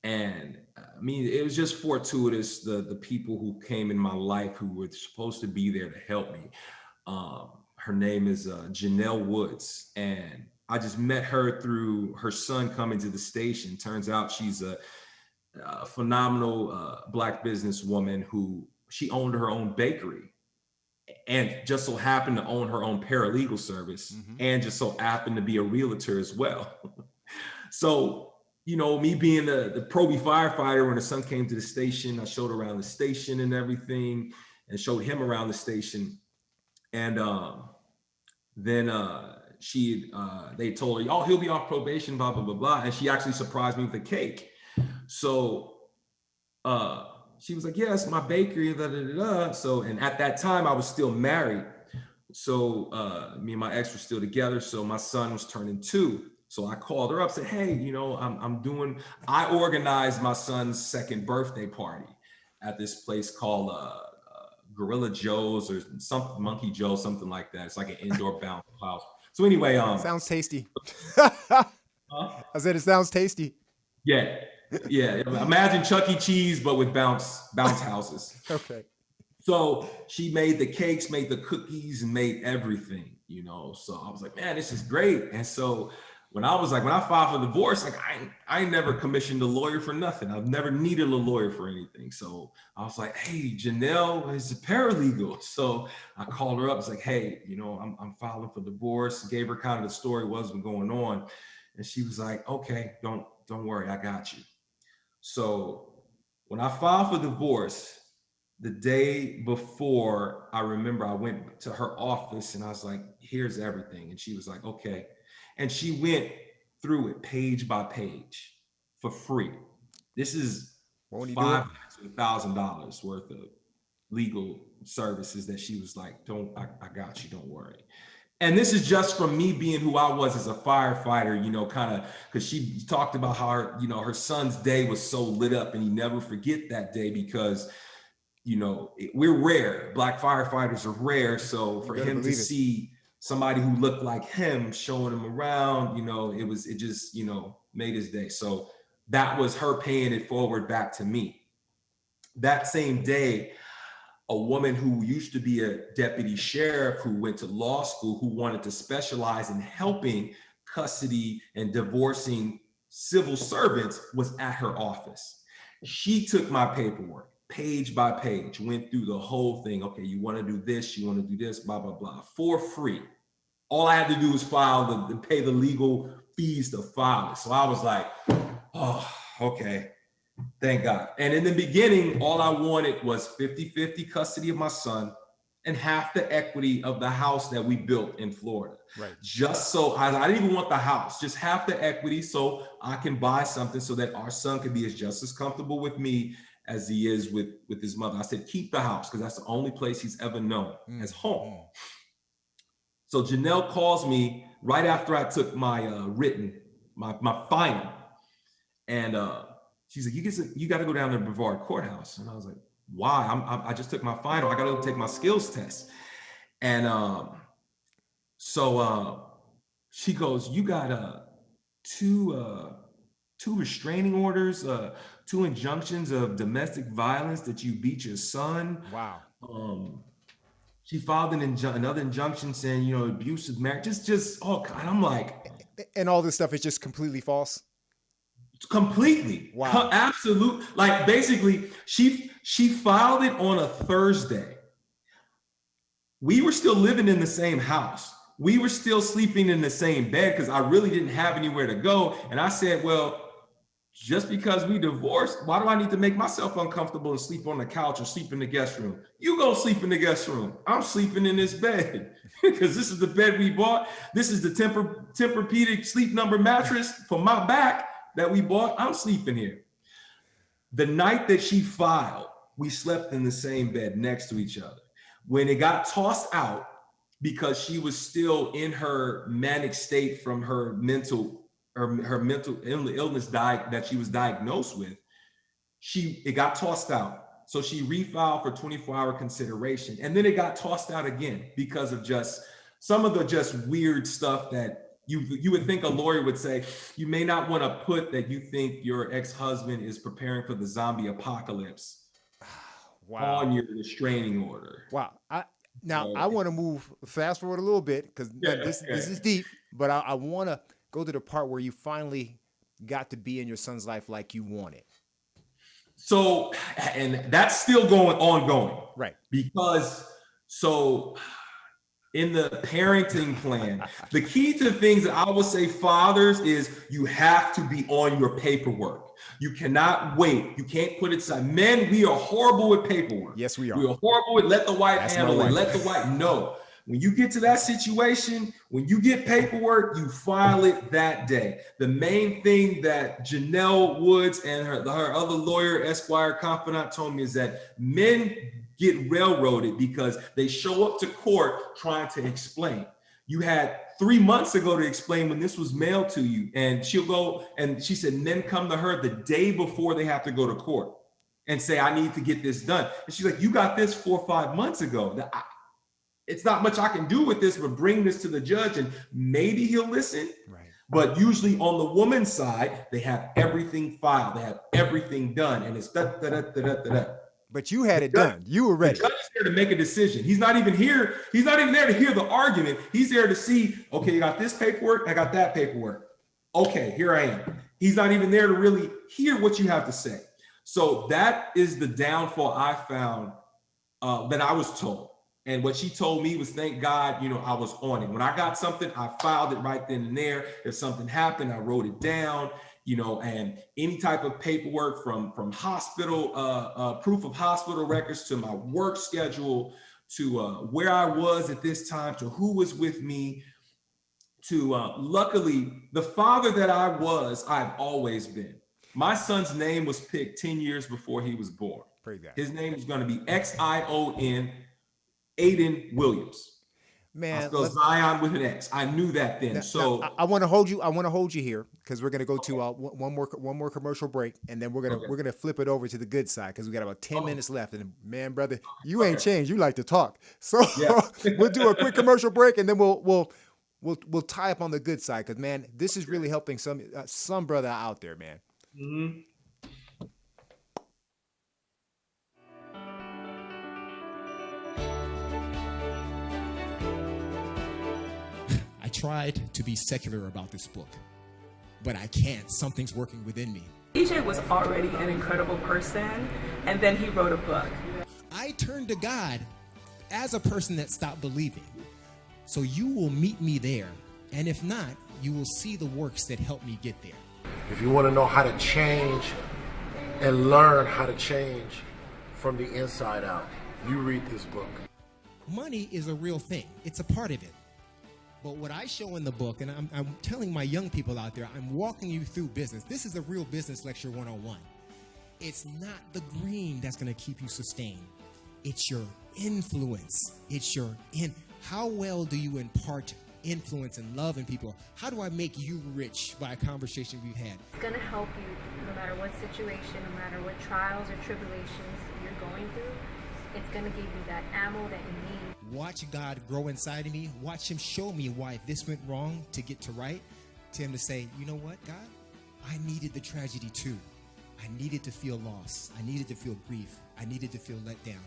And I mean, it was just fortuitous, the people who came in my life who were supposed to be there to help me. Her name is Janelle Woods, and I just met her through her son coming to the station. Turns out she's a phenomenal Black businesswoman who she owned her own bakery and just so happened to own her own paralegal service and just so happened to be a realtor as well. So, you know, me being the Proby firefighter, when the son came to the station, I showed around the station and everything and showed him around the station. And then they told her, oh, he'll be off probation, blah, blah, blah, blah. And she actually surprised me with a cake. So she was like, yes, my bakery, da, da, da, da. So, and at that time I was still married. So me and my ex were still together. So my son was turning 2. So I called her up, said, hey, you know, I organized my son's second birthday party at this place called Gorilla Joe's or something, Monkey Joe, something like that. It's like an indoor bounce house. So anyway, sounds tasty. I said it sounds tasty. Yeah. Imagine Chuck E. Cheese, but with bounce houses. Okay. So she made the cakes, made the cookies, and made everything, you know. So I was like, man, this is great. And so when I filed for divorce, like I ain't never commissioned a lawyer for nothing. I've never needed a lawyer for anything. So I was like, hey, Janelle is a paralegal. So I called her up. It's like, hey, you know, I'm filing for divorce. Gave her kind of the story, what's been going on. And she was like, okay, don't worry, I got you. So when I filed for divorce, the day before, I remember I went to her office and I was like, here's everything. And she was like, okay. And she went through it page by page for free. This is $5,000 worth of legal services that she was like, I got you, don't worry. And this is just from me being who I was as a firefighter, you know, kind of, because she talked about how her son's day was so lit up and he never forget that day because, you know, we're rare. Black firefighters are rare. So for him to see somebody who looked like him showing him around, you know, it just, you know, made his day. So that was her paying it forward back to me. That same day, a woman who used to be a deputy sheriff who went to law school, who wanted to specialize in helping custody and divorcing civil servants, was at her office. She took my paperwork page by page, went through the whole thing. Okay, you want to do this, you want to do this, blah, blah, blah, for free. All I had to do was pay the legal fees to file it. So I was like, oh, okay. Thank God. And in the beginning, all I wanted was 50-50 custody of my son and half the equity of the house that we built in Florida. Right. Just so I didn't even want the house, just half the equity so I can buy something so that our son can be just as comfortable with me as he is with his mother. I said, keep the house because that's the only place he's ever known as home. So Janelle calls me right after I took my my final. And she's like, you got to go down to Brevard Courthouse. And I was like, why? I just took my final. I got to go take my skills test. And so she goes, you got two restraining orders, 2 injunctions of domestic violence that you beat your son. Wow. She filed another injunction saying, you know, abusive marriage, just all kind. I'm like, and all this stuff is just completely false. Completely. Wow. Absolute. Like basically, she filed it on a Thursday. We were still living in the same house. We were still sleeping in the same bed because I really didn't have anywhere to go. And I said, well, just because we divorced, why do I need to make myself uncomfortable and sleep on the couch or sleep in the guest room? You go sleep in the guest room. I'm sleeping in this bed because this is the bed we bought. This is the Tempur-Pedic sleep number mattress for my back that we bought. I'm sleeping here. The night that she filed, we slept in the same bed next to each other. When it got tossed out, because she was still in her manic state from her mental illness that she was diagnosed with, it got tossed out. So she refiled for 24-hour consideration. And then it got tossed out again because of just some of the just weird stuff that you would think a lawyer would say. You may not want to put that you think your ex-husband is preparing for the zombie apocalypse on your restraining order. Wow. I want to move fast forward a little bit because this is deep, but I want to go to the part where you finally got to be in your son's life like you wanted. So, and that's still ongoing. Right. Because, in the parenting plan, the key to things that I would say fathers is you have to be on your paperwork. You cannot wait. You can't put it aside. Men, we are horrible with paperwork. Yes, we are. We are horrible with let the wife handle it. Let the wife know. When you get to that situation, when you get paperwork, you file it that day. The main thing that Janelle Woods and her other lawyer, Esquire confidant, told me is that men get railroaded because they show up to court trying to explain. You had 3 months ago to explain when this was mailed to you. And she'll go, and she said men come to her the day before they have to go to court and say, I need to get this done. And she's like, you got this 4 or 5 months ago. It's not much I can do with this, but bring this to the judge and maybe he'll listen. Right. But usually on the woman's side, they have everything filed. They have everything done. And it's da-da-da-da-da-da. But you had it done. You were ready. The judge is there to make a decision. He's not even here. He's not even there to hear the argument. He's there to see, okay, you got this paperwork. I got that paperwork. Okay, here I am. He's not even there to really hear what you have to say. So that is the downfall I found that I was told. And what she told me was, thank God, I was on it. When I got something, I filed it right then and there. If something happened, I wrote it down, and any type of paperwork from hospital, proof of hospital records to my work schedule, to where I was at this time, to who was with me, to luckily, the father that I've always been. My son's name was picked 10 years before he was born. His name is going to be Xion Aiden Williams. Man, I spelled Zion with an X. I knew that then. I want to hold you. I want to hold you here because we're going to go to one more commercial break, and then we're gonna flip it over to the good side because we got about 10 minutes left. And man, brother, you ain't changed. You like to talk, so we'll do a quick commercial break, and then we'll tie up on the good side because man, this is really helping some brother out there, man. Mm-hmm. I tried to be secular about this book, but I can't. Something's working within me. DJ was already an incredible person, and then he wrote a book. I turned to God as a person that stopped believing. So you will meet me there, and if not, you will see the works that help me get there. If you want to know how to change and learn how to change from the inside out, you read this book. Money is a real thing. It's a part of it. But what I show in the book, and I'm telling my young people out there, I'm walking you through business. This is a real business lecture 101. It's not the green that's going to keep you sustained. It's your influence. How well do you impart influence and love in people? How do I make you rich by a conversation we've had? It's going to help you no matter what situation, no matter what trials or tribulations you're going through. It's going to give you that ammo that you need. Watch God grow inside of me. Watch him show me why this went wrong to get to right. To him to say, you know what, God? I needed the tragedy too. I needed to feel loss. I needed to feel grief. I needed to feel let down.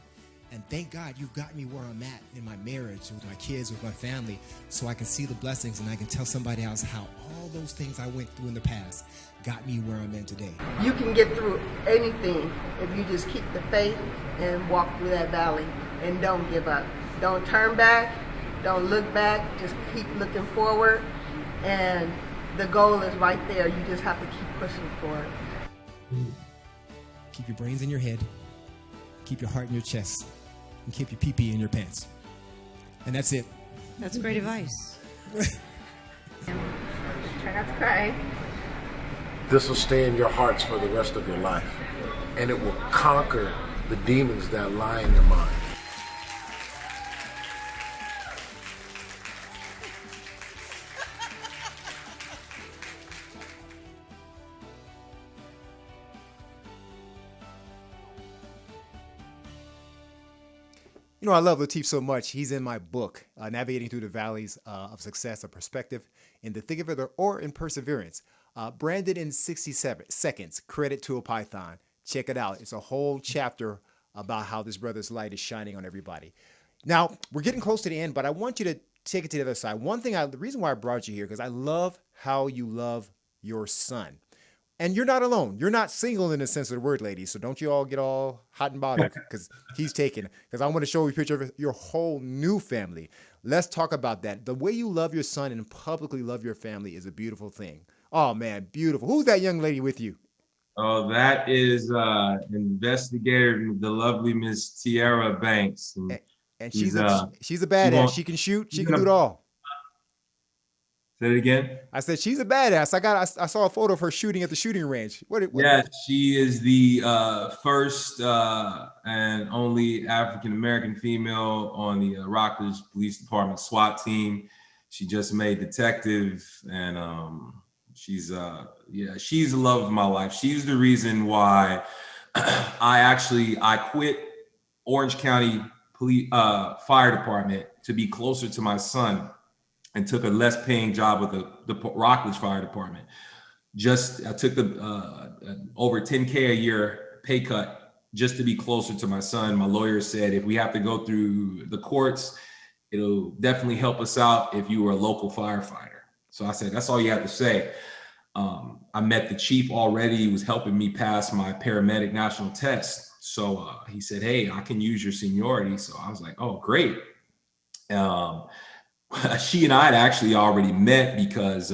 And thank God you've got me where I'm at in my marriage, with my kids, with my family, so I can see the blessings and I can tell somebody else how all those things I went through in the past got me where I'm at today. You can get through anything if you just keep the faith and walk through that valley and don't give up. Don't turn back, don't look back, just keep looking forward, and the goal is right there. You just have to keep pushing forward. Keep your brains in your head, keep your heart in your chest, and keep your pee-pee in your pants. And that's it. That's great advice. Try not to cry. This will stay in your hearts for the rest of your life, and it will conquer the demons that lie in your mind. You know, I love LaTeef so much. He's in my book, Navigating Through the Valleys of Success, a Perspective in the Thick of It or in Perseverance. Branded in 67 seconds, credit to a Python. Check it out. It's a whole chapter about how this brother's light is shining on everybody. Now, we're getting close to the end, but I want you to take it to the other side. The reason why I brought you here, because I love how you love your son. And you're not alone. You're not single in the sense of the word, ladies. So don't you all get all hot and bothered because he's taken. Because I want to show you a picture of your whole new family. Let's talk about that. The way you love your son and publicly love your family is a beautiful thing. Oh, man, beautiful. Who's that young lady with you? Oh, that is investigator, the lovely Miss Tiara Banks. And she's a badass. She can shoot. She can do it all. Say it again. I said she's a badass. I saw a photo of her shooting at the shooting range. Yeah, she is the first and only African American female on the Rockledge Police Department SWAT team. She just made detective, and she's the love of my life. She's the reason why I quit Orange County Fire Department to be closer to my son, and took a less paying job with the Rockledge Fire Department. I took over 10K a year pay cut just to be closer to my son. My lawyer said, if we have to go through the courts, it'll definitely help us out if you were a local firefighter. So I said, that's all you have to say. I met the chief already. He was helping me pass my paramedic national test. So he said, hey, I can use your seniority. So I was like, oh, great. She and I had actually already met because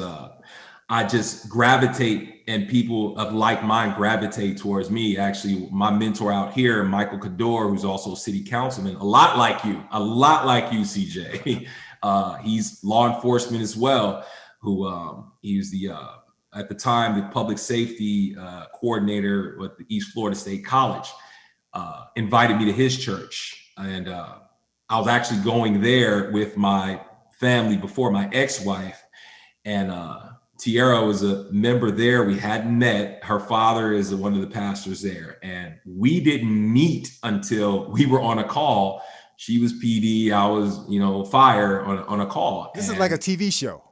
I just gravitate, and people of like mind gravitate towards me. Actually, my mentor out here, Michael Kador, who's also a city councilman, a lot like you, CJ. He's law enforcement as well, who he was at the time, the public safety coordinator with the East Florida State College, invited me to his church. And I was actually going there with my family before my ex-wife, and Tiara was a member there. We hadn't met. Her father is one of the pastors there, and we didn't meet until we were on a call. She was PD, I was, fire on a call. This is like a TV show.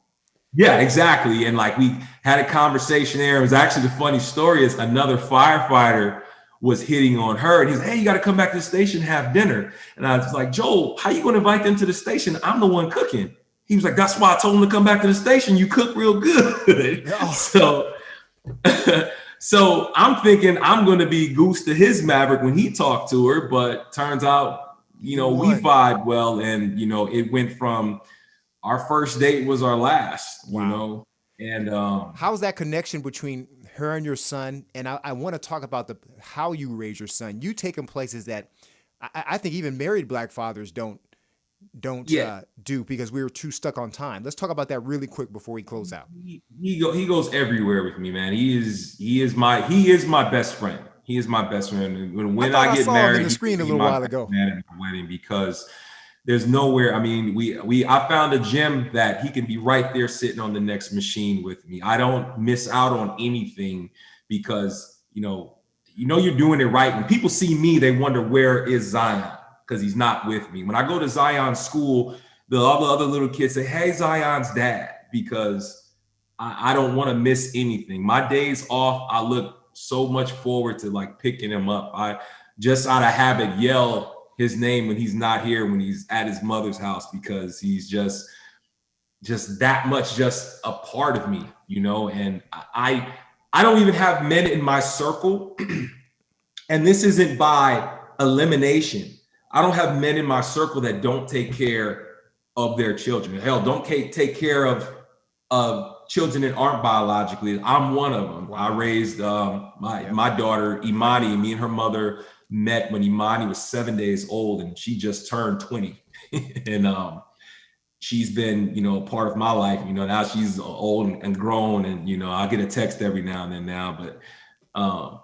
Yeah, exactly. And like we had a conversation there. It was actually, the funny story is another firefighter was hitting on her, and he's like, hey, you got to come back to the station, have dinner. And I was like, Joel, how you going to invite them to the station? I'm the one cooking. He was like, that's why I told him to come back to the station. You cook real good. So I'm thinking I'm going to be Goose to his Maverick when he talked to her, but turns out, we vibed well. And, it went from our first date was our last, and how's that connection between her and your son? And I want to talk about how you raise your son. You take him places that I think even married Black fathers don't do, because we were too stuck on time. Let's talk about that really quick before we close out. He goes everywhere with me, man. He is my best friend. He is my best friend. When I get married, him in the screen a little while ago. Man, at my wedding, because there's nowhere. I mean, I found a gym that he can be right there sitting on the next machine with me. I don't miss out on anything because you're doing it right. When people see me, they wonder, where is Zion? Because he's not with me. When I go to Zion's school, all the other little kids say, hey, Zion's dad, because I don't want to miss anything. My days off, I look so much forward to like picking him up. I just out of habit yell his name when he's not here, when he's at his mother's house, because he's just that much just a part of me, and I don't even have men in my circle. And this isn't by elimination. I don't have men in my circle that don't take care of their children. Hell, don't take care of children that aren't biologically. I'm one of them. I raised my daughter Imani. Me and her mother met when Imani was 7 days old, and she just turned 20. And she's been, a part of my life. Now she's old and grown, and I get a text every now and then now. But I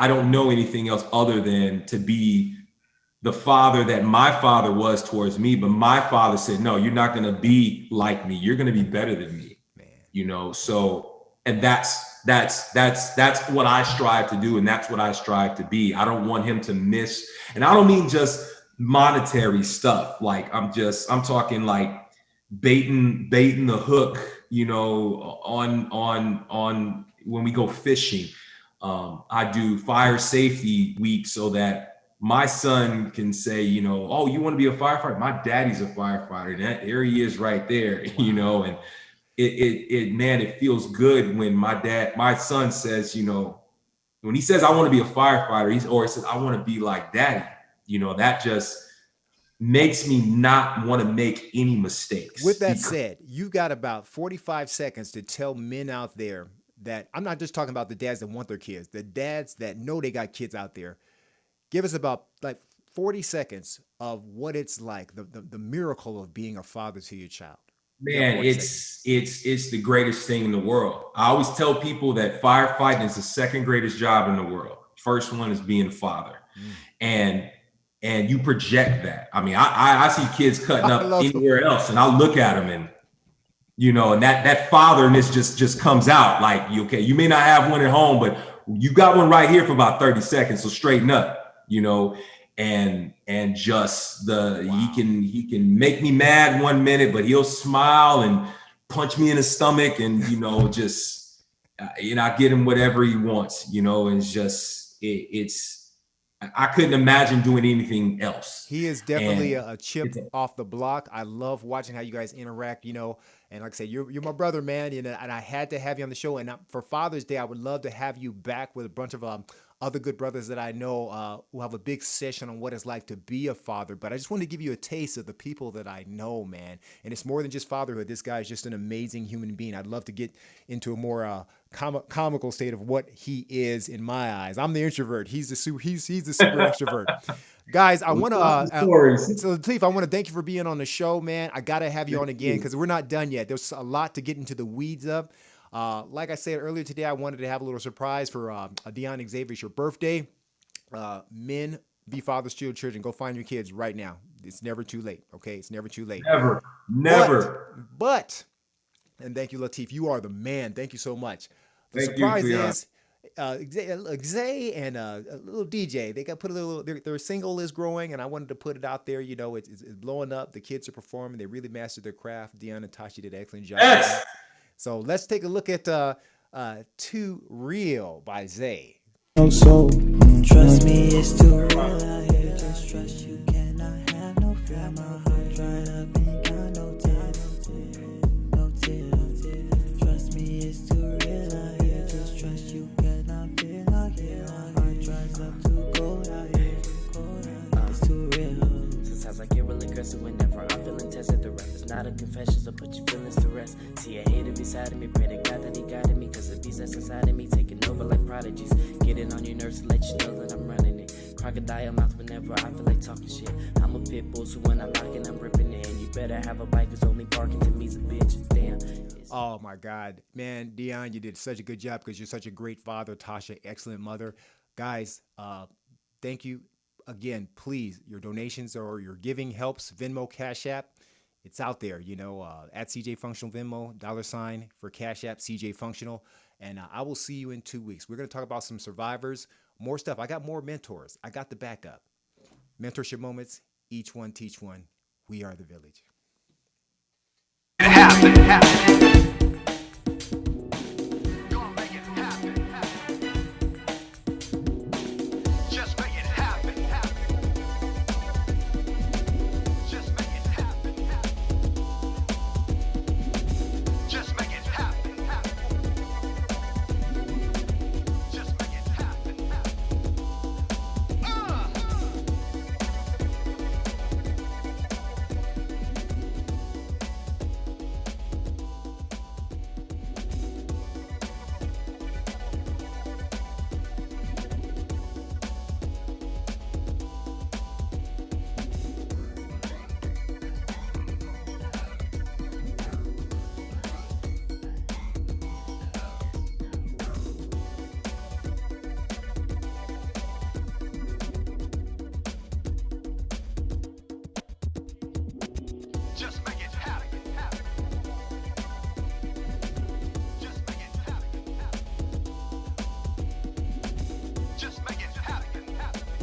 don't know anything else other than to be the father that my father was towards me. But my father said, no, you're not going to be like me. You're going to be better than me. Man. So, and that's what I strive to do. And that's what I strive to be. I don't want him to miss. And I don't mean just monetary stuff. Like I'm talking like baiting the hook, on when we go fishing. I do fire safety week so that my son can say, oh, you want to be a firefighter? My daddy's a firefighter. And there he is right there, and it feels good when my son says, when he says, I want to be a firefighter, he says, I want to be like daddy, that just makes me not want to make any mistakes. With that said, you've got about 45 seconds to tell men out there that I'm not just talking about the dads that want their kids, the dads that know they got kids out there. Give us about like 40 seconds of what it's like, the miracle of being a father to your child. Man, it's the greatest thing in the world. I always tell people that firefighting is the second greatest job in the world. First one is being a father. And you project that. I mean, I see kids cutting up anywhere else, and I look at them and, and that fatherness just comes out. Like, okay, you may not have one at home, but you got one right here for about 30 seconds. So straighten up, and just he can make me mad 1 minute, but he'll smile and punch me in the stomach, and just I get him whatever he wants, and it's I couldn't imagine doing anything else. He is definitely a chip off the block. I love watching how you guys interact, and like I said, you're my brother, man, and I had to have you on the show. And for Father's Day, I would love to have you back with a bunch of other good brothers that I know who have a big session on what it's like to be a father. But I just want to give you a taste of the people that I know, man. And it's more than just fatherhood. This guy is just an amazing human being. I'd love to get into a more comical state of what he is in my eyes. I'm the introvert. He's the super extrovert. Guys, I want to so LaTeef, I want to thank you for being on the show, man. I got to have you on again because we're not done yet. There's a lot to get into the weeds of. Like I said earlier today, I wanted to have a little surprise for Deon Xavier. It's your birthday. Men, be fathers to your children. Go find your kids right now. It's never too late. Okay, it's never too late. Never. But and thank you, LaTeef. You are the man. Thank you so much. The Thank surprise you, is Zay and a little DJ. They got put a little. Their single is growing, and I wanted to put it out there. It's blowing up. The kids are performing. They really mastered their craft. Deon and Tashi did an excellent job. Yes. So let's take a look at Too Real by Zay. So trust me, it's too real out here. Just trust you cannot have no fear. My heart dried up, ain't got no tears. No tears. Trust me, it's too real out here. Just trust you cannot feel like it. My heart dries up too cold out here. It's too real. Sometimes I get really aggressive whenever I'm feeling tested. The rap is not a confession, so put your feelings to rest. See a hater beside of me, pray to God that he guided me, cause the beast that's inside of me taking over like prodigies. Getting on your nerves to let you know that I'm running it. Crocodile mouth whenever I feel like talking shit. I'm a pit bull, so when I'm knocking, I'm ripping it. And you better have a bike, cause only barking to me's a bitch. Damn. Oh my God, man, Deon, you did such a good job because you're such a great father. Tasha, excellent mother. Guys, thank you again. Please, your donations or your giving helps. Venmo, Cash App. It's out there, at CJ Functional Venmo, $ for Cash App, CJ Functional. And I will see you in 2 weeks. We're going to talk about some survivors, more stuff. I got more mentors. I got the backup. Mentorship moments, each one teach one. We are the village. It happened. Just make